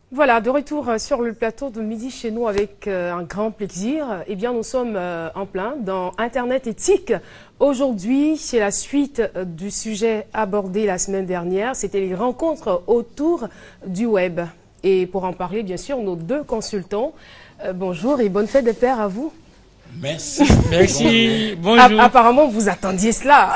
Voilà, de retour sur le plateau de Midi chez nous avec un grand plaisir. Eh bien, nous sommes en plein dans Internet éthique. Aujourd'hui, c'est la suite du sujet abordé la semaine dernière. C'était les rencontres autour du web. Et pour en parler, bien sûr, nos deux consultants. Bonjour et bonne fête des pères à vous. Merci. Merci. Bonjour. Apparemment, vous attendiez cela.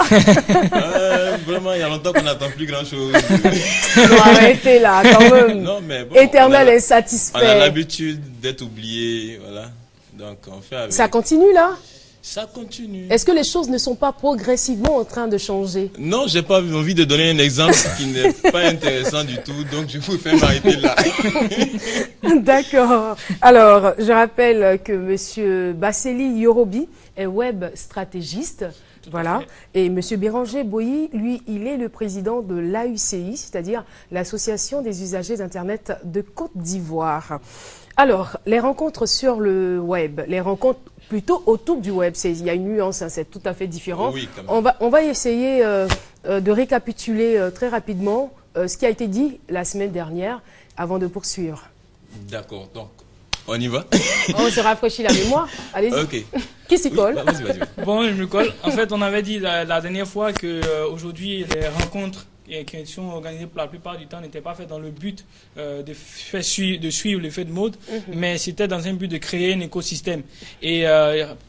Vraiment, il y a longtemps qu'on n'attend plus grand-chose. Non, arrêtez là, quand même. Non, mais bon, Éternel insatisfait. On a l'habitude d'être oublié, voilà. Donc, on fait avec. Ça continue là? Ça continue. Est-ce que les choses ne sont pas progressivement en train de changer? Non, j'ai pas envie de donner un exemple qui n'est pas intéressant du tout, donc je vous fais m'arrêter là. D'accord. Alors, je rappelle que Monsieur Basseli Yorobi est web stratégiste. Voilà. Et Monsieur Béranger Boyi, lui, il est le président de l'AUCI, c'est-à-dire l'Association des usagers d'Internet de Côte d'Ivoire. Alors, les rencontres sur le web, les rencontres plutôt autour du web, il y a une nuance, hein, c'est tout à fait différent. Oui, quand même. On va essayer de récapituler très rapidement ce qui a été dit la semaine dernière avant de poursuivre. D'accord, donc on y va. On se rafraîchit la mémoire. Allez-y. Ok. Qui s'y colle? Oui, vas-y. Bon, je me colle. En fait, on avait dit la dernière fois que aujourd'hui les rencontres qui sont organisées pour la plupart du temps n'étaient pas faites dans le but de suivre l'effet de mode, mais c'était dans un but de créer un écosystème. Et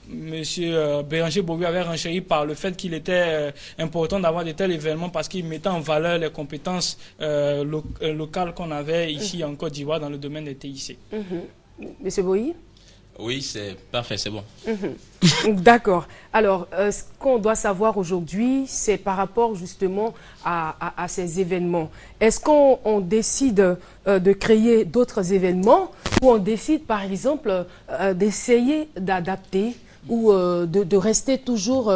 Monsieur Béranger Bowie avait renchéri par le fait qu'il était important d'avoir de tels événements parce qu'il mettait en valeur les compétences locales qu'on avait ici en Côte d'Ivoire dans le domaine des TIC. Monsieur Boyi? Oui, c'est parfait, c'est bon. D'accord. Alors, ce qu'on doit savoir aujourd'hui, c'est par rapport justement à ces événements. Est-ce qu'on décide de créer d'autres événements ou on décide, par exemple, d'essayer d'adapter ou de rester toujours...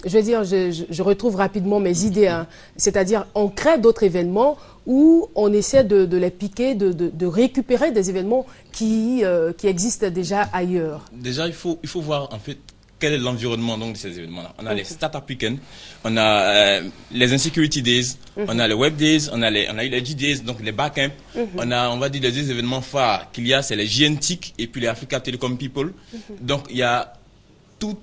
je vais dire, je retrouve rapidement mes idées, hein. C'est-à-dire on crée d'autres événements où on essaie de les piquer, de récupérer des événements qui existent déjà ailleurs. Déjà, il faut voir en fait quel est l'environnement donc de ces événements-là. On a les Startup Weekend, on a les Insecurity Days, on a les Web Days, on a eu les G-Days, donc les Barcamp. On va dire les deux événements phares qu'il y a, c'est les JNTIC et puis les Africa Telecom People. Donc il y a toute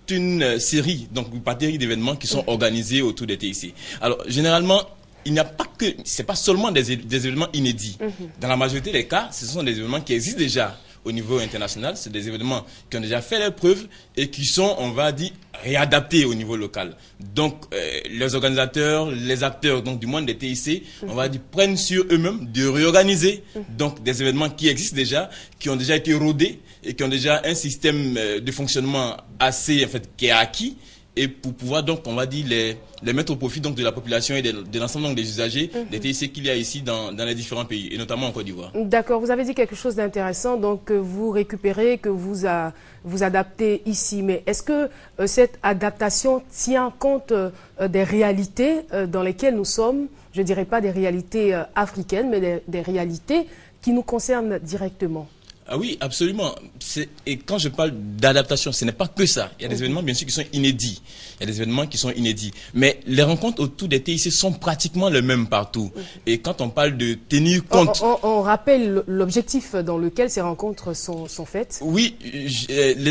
une série, donc une batterie d'événements qui sont organisés autour des TIC. Alors généralement, il n'y a pas que, c'est pas seulement des événements inédits. Dans la majorité des cas, ce sont des événements qui existent déjà au niveau international. C'est des événements qui ont déjà fait leurs preuves et qui sont, on va dire, réadaptés au niveau local. Donc, les organisateurs, les acteurs donc du monde des TIC, on va dire, prennent sur eux-mêmes de réorganiser donc des événements qui existent déjà, qui ont déjà été rodés et qui ont déjà un système de fonctionnement assez, en fait, qui est acquis. Et pour pouvoir donc, on va dire, les mettre au profit donc de la population et de l'ensemble des usagers des TIC qu'il y a ici dans les différents pays, et notamment en Côte d'Ivoire. D'accord, vous avez dit quelque chose d'intéressant, donc que vous récupérez, que vous adaptez ici. Mais est-ce que cette adaptation tient compte des réalités dans lesquelles nous sommes, je ne dirais pas des réalités africaines, mais des réalités qui nous concernent directement? Ah oui, absolument. Et quand je parle d'adaptation, ce n'est pas que ça. Il y a des événements, bien sûr, qui sont inédits. Il y a des événements qui sont inédits. Mais les rencontres autour des TIC sont pratiquement les mêmes partout. Et quand on parle de tenir compte... On rappelle l'objectif dans lequel ces rencontres sont faites? Oui,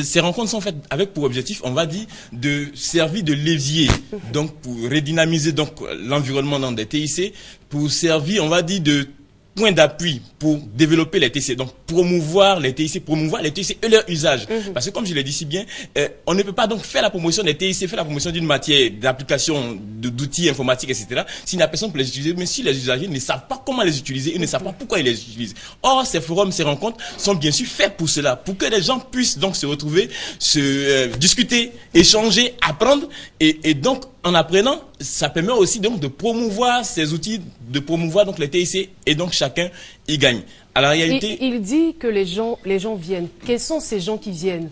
ces rencontres sont faites avec pour objectif, on va dire, de servir de levier. Donc, pour redynamiser donc l'environnement dans des TIC, pour servir, on va dire, de point d'appui pour développer les TIC, donc promouvoir les TIC et leur usage. Parce que comme je l'ai dit si bien, on ne peut pas donc faire la promotion des TIC, faire la promotion d'une matière, d'application, d'outils informatiques, etc. s'il n'y a personne pour les utiliser, mais si les usagers ne savent pas comment les utiliser, ils ne savent pas pourquoi ils les utilisent. Or, ces forums, ces rencontres sont bien sûr faits pour cela, pour que les gens puissent donc se retrouver, discuter, échanger, apprendre, et donc en apprenant, ça permet aussi donc de promouvoir ces outils, de promouvoir donc les TIC, et donc chacun y gagne. À la réalité, il dit que les gens viennent. Quels sont ces gens qui viennent?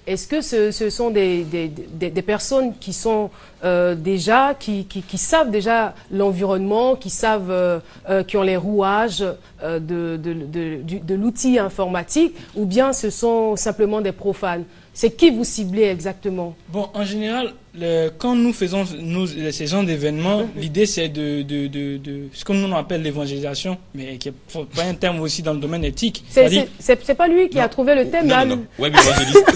Est-ce que ce sont des personnes qui sont déjà, qui savent déjà l'environnement, qui savent, qui ont les rouages de l'outil informatique, ou bien ce sont simplement des profanes? C'est qui vous ciblez exactement? Bon, en général, quand nous faisons ces genres d'événements, l'idée c'est de ce que nous on appelle l'évangélisation, mais qui n'est pas un terme aussi dans le domaine éthique. C'est pas lui qui a trouvé le thème là. Non. Web évangéliste,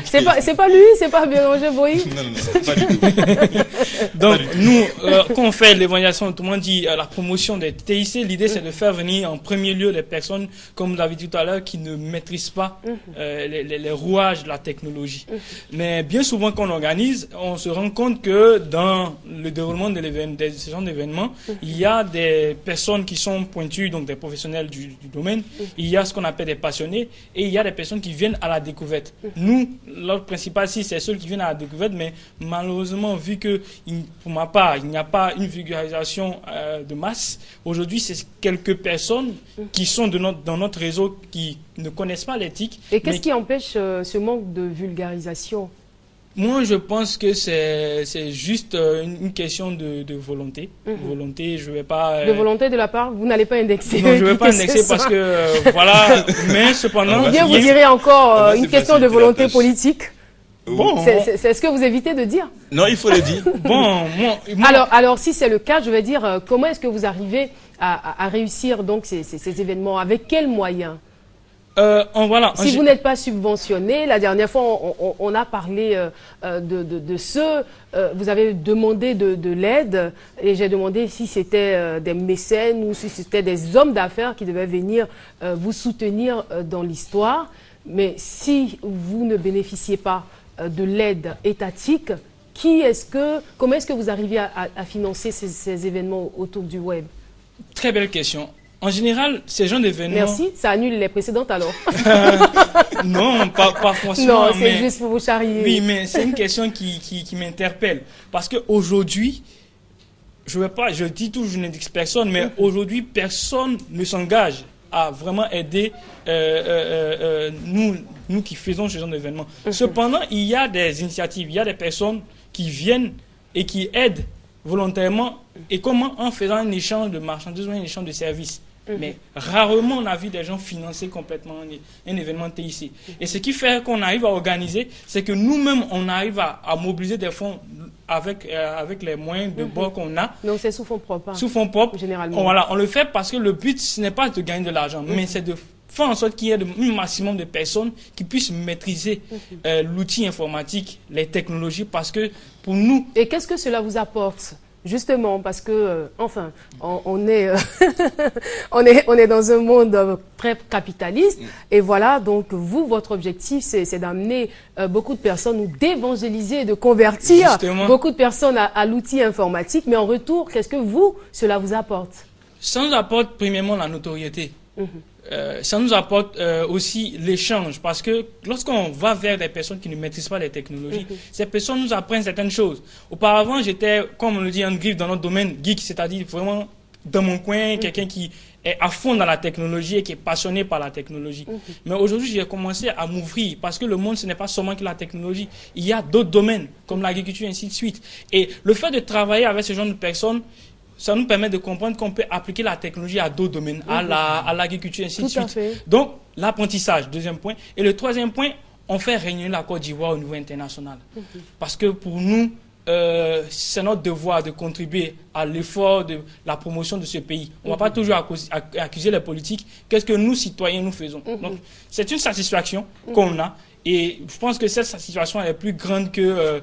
c'est pas lui, c'est pas Béranger Boyi. Non, pas du tout. Donc nous, quand on fait l'évangélisation, autrement dit la promotion des TIC, l'idée c'est de faire venir en premier lieu les personnes, comme vous l'avez dit tout à l'heure, qui ne maîtrisent pas les rouages de la technologie. Mais bien souvent quand on organise, on se rend compte que dans le déroulement de ces genres d'événements, il y a des personnes qui sont pointues, donc des professionnels du domaine, il y a ce qu'on appelle des passionnés, et il y a des personnes qui viennent à la découverte. Nous, l'ordre principal, c'est ceux qui viennent à la découverte, mais malheureusement, vu que, pour ma part, il n'y a pas une vulgarisation de masse, aujourd'hui, c'est quelques personnes qui sont dans notre réseau qui ne connaissent pas l'éthique. Et qu'est-ce qui empêche ce manque de vulgarisation? Moi, je pense que c'est juste une question de volonté. Volonté, je vais pas... De volonté de la part, vous n'allez pas indexer. Non, je ne vais pas indexer parce que, voilà, mais cependant... Ou bien vous direz encore une question de volonté politique. Bon, c'est ce que vous évitez de dire. Non, il faut le dire. Bon, alors, si c'est le cas, je vais dire, comment est-ce que vous arrivez à réussir donc ces événements? Avec quels moyens? Voilà, si vous n'êtes pas subventionné, la dernière fois, on a parlé de ceux, vous avez demandé de l'aide, et j'ai demandé si c'était des mécènes ou si c'était des hommes d'affaires qui devaient venir vous soutenir dans l'histoire. Mais si vous ne bénéficiez pas de l'aide étatique, comment est-ce que vous arrivez à financer ces événements autour du web? Très belle question. En général, ces genres d'événements... Merci, ça annule les précédentes alors. Non, pas forcément. Non, c'est juste pour vous charrier. Oui, mais c'est une question qui m'interpelle. Parce qu'aujourd'hui, je dis toujours, je n'indique personne, mais aujourd'hui, personne ne s'engage à vraiment aider nous qui faisons ce genre d'événements. Cependant, il y a des initiatives, il y a des personnes qui viennent et qui aident volontairement, et comment en faisant un échange de marchandises ou un échange de services. Mais rarement on a vu des gens financer complètement un événement TIC. Et ce qui fait qu'on arrive à organiser, c'est que nous-mêmes on arrive à mobiliser des fonds avec les moyens de bord qu'on a. Donc c'est sous fonds propres. Sous fonds propres. Généralement. Voilà, on le fait parce que le but ce n'est pas de gagner de l'argent, mais c'est de faire en sorte qu'il y ait un maximum de personnes qui puissent maîtriser l'outil informatique, les technologies, parce que pour nous... Et qu'est-ce que cela vous apporte ? Justement, parce que, enfin, on est dans un monde très capitaliste. Et voilà, donc vous, votre objectif, c'est d'amener beaucoup de personnes, ou d'évangéliser, de convertir beaucoup de personnes à l'outil informatique. Mais en retour, qu'est-ce que cela vous apporte? Ça nous apporte premièrement la notoriété. Ça nous apporte aussi l'échange, parce que lorsqu'on va vers des personnes qui ne maîtrisent pas les technologies, ces personnes nous apprennent certaines choses. Auparavant, j'étais, comme on le dit en griffe dans notre domaine, geek, c'est-à-dire vraiment dans mon coin, quelqu'un qui est à fond dans la technologie et qui est passionné par la technologie. Mais aujourd'hui, j'ai commencé à m'ouvrir, parce que le monde, ce n'est pas seulement que la technologie. Il y a d'autres domaines, comme l'agriculture, et ainsi de suite. Et le fait de travailler avec ce genre de personnes, ça nous permet de comprendre qu'on peut appliquer la technologie à d'autres domaines, à l'agriculture, ainsi de suite. Donc, l'apprentissage, deuxième point. Et le troisième point, on fait régner la Côte d'Ivoire au niveau international. Parce que pour nous, c'est notre devoir de contribuer à l'effort de la promotion de ce pays. On ne va pas toujours accuser les politiques. Qu'est-ce que nous, citoyens, nous faisons? Donc, c'est une satisfaction qu'on a. Et je pense que cette satisfaction est plus grande que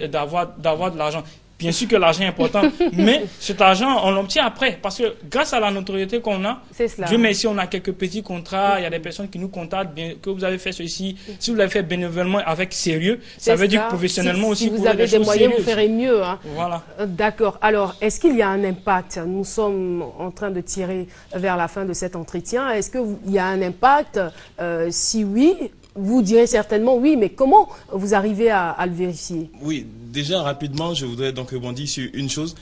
d'avoir de l'argent. Bien sûr que l'argent est important, mais cet argent, on l'obtient après. Parce que grâce à la notoriété qu'on a, Dieu merci, on a quelques petits contrats, il y a des personnes qui nous contactent, que vous avez fait ceci. Si vous l'avez fait bénévolement avec sérieux, ça veut dire que professionnellement aussi, vous avez des moyens, vous ferez mieux. Hein. Voilà. D'accord. Alors, est-ce qu'il y a un impact? Nous sommes en train de tirer vers la fin de cet entretien. Est-ce qu'il y a un impact? Si oui, vous direz certainement oui, mais comment vous arrivez à le vérifier? Oui, déjà rapidement, je voudrais donc rebondir sur une chose.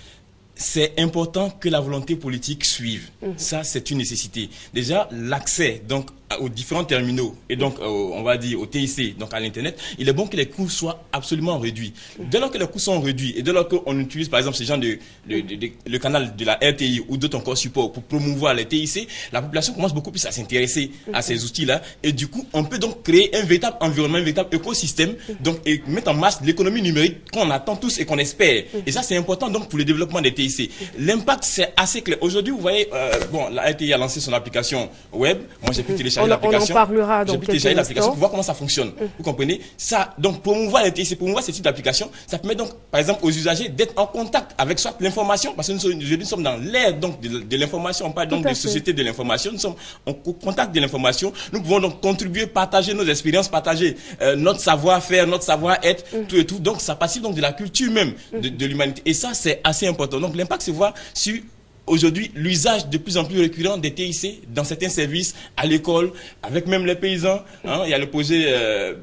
C'est important que la volonté politique suive. Ça, c'est une nécessité. Déjà, l'accès donc aux différents terminaux et donc on va dire au TIC, donc à l'internet, il est bon que les coûts soient absolument réduits. Dès lors que les coûts sont réduits et dès lors qu'on utilise par exemple ces gens le canal de la RTI ou d'autres encore supports pour promouvoir les TIC, la population commence beaucoup plus à s'intéresser à ces outils-là et du coup on peut donc créer un véritable environnement, un véritable écosystème, donc et mettre en marche l'économie numérique qu'on attend tous et qu'on espère. Et ça c'est important donc pour le développement des TIC. L'impact c'est assez clair. Aujourd'hui vous voyez, bon, la RTI a lancé son application web. Moi j'ai pu télécharger l'application. On en parlera dans quelques instants. Pour voir comment ça fonctionne. Vous comprenez? Ça, donc promouvoir les TIC, promouvoir ce type d'application, ça permet donc par exemple aux usagers d'être en contact avec soit l'information, parce que nous sommes dans l'ère donc de l'information, on parle donc de société de l'information, nous sommes en contact de l'information, nous pouvons donc contribuer, partager nos expériences, partager notre savoir-faire, notre savoir-être, tout et tout. Donc ça participe donc de la culture même de l'humanité. Et ça c'est assez important. Donc l'impact se voit sur aujourd'hui l'usage de plus en plus récurrent des TIC dans certains services, à l'école, avec même les paysans. Hein. Il y a le projet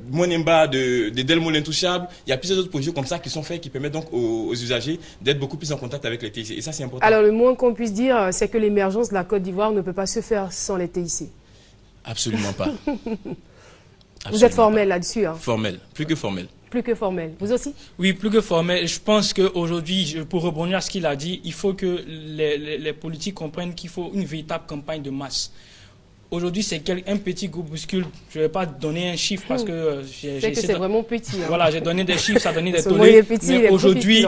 Monemba de Delmo l'Intouchable. Il y a plusieurs autres projets comme ça qui sont faits, qui permettent donc aux usagers d'être beaucoup plus en contact avec les TIC. Et ça, c'est important. Alors, le moins qu'on puisse dire, c'est que l'émergence de la Côte d'Ivoire ne peut pas se faire sans les TIC. Absolument pas. Vous êtes formel là-dessus. Hein. Formel, plus que formel. Plus que formel. Vous aussi? Oui, plus que formel. Je pense qu'aujourd'hui, pour rebondir à ce qu'il a dit, il faut que les politiques comprennent qu'il faut une véritable campagne de masse. Aujourd'hui, c'est un petit groupuscule. Je ne vais pas donner un chiffre parce que c'est vraiment petit. Hein. Voilà, j'ai donné des chiffres, ça a donné des tollés. Mais aujourd'hui,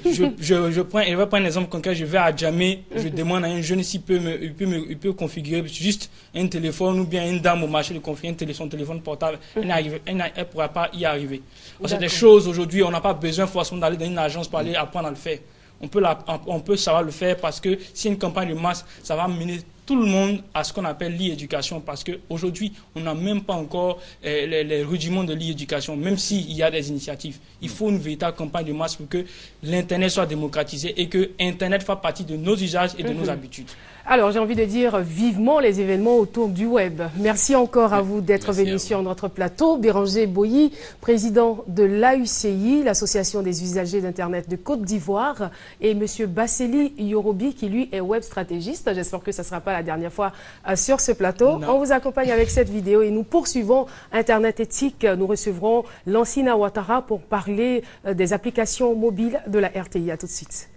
je vais prendre un exemple concret. Je vais à Djamé, je demande à un jeune s'il peut configurer juste un téléphone ou bien une dame au marché de configurer son téléphone portable. Elle ne pourra pas y arriver. C'est des choses aujourd'hui, on n'a pas besoin forcément d'aller dans une agence pour aller apprendre à le faire. On peut savoir le faire parce que si une campagne de masse, ça va mener tout le monde à ce qu'on appelle l'e-éducation, parce qu'aujourd'hui, on n'a même pas encore les rudiments de l'e-éducation, même s'il y a des initiatives. Il faut une véritable campagne de masse pour que l'Internet soit démocratisé et que Internet fasse partie de nos usages et de nos habitudes. Alors, j'ai envie de dire vivement les événements autour du web. Merci encore à vous d'être venu sur notre plateau. Béranger Boyi, président de l'AUCI, l'Association des usagers d'Internet de Côte d'Ivoire, et M. Basseli Yorobi, qui lui est web stratégiste. J'espère que ça ne sera pas la dernière fois sur ce plateau. Non. On vous accompagne avec cette vidéo et nous poursuivons Internet éthique. Nous recevrons Lancina Ouattara pour parler des applications mobiles de la RTI. À tout de suite.